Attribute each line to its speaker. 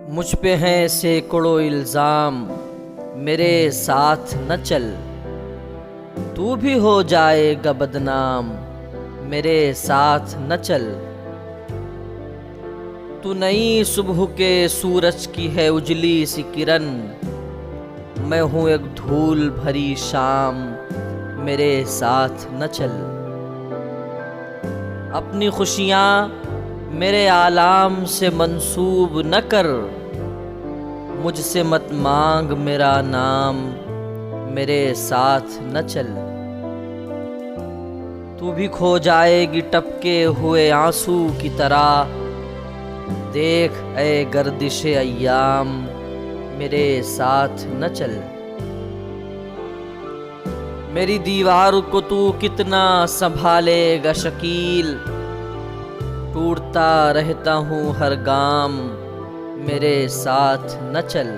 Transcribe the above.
Speaker 1: मुझ पे हैं सैकड़ों इल्ज़ाम, मेरे साथ न चल। तू भी हो जाएगा बदनाम, मेरे साथ न चल। तू नई सुबह के सूरज की है उजली सी किरण, मैं हूँ एक धूल भरी शाम, मेरे साथ न चल। अपनी खुशियाँ मेरे आलाम से मंसूब न कर, मुझसे मत मांग मेरा नाम, मेरे साथ न चल। तू भी खो जाएगी टपके हुए आंसू की तरह, देख ऐ गर्दिशे अय्याम, मेरे साथ न चल। मेरी दीवार को तू कितना संभालेगा शकील, टूटता रहता हूँ हर गाम, मेरे साथ न चल।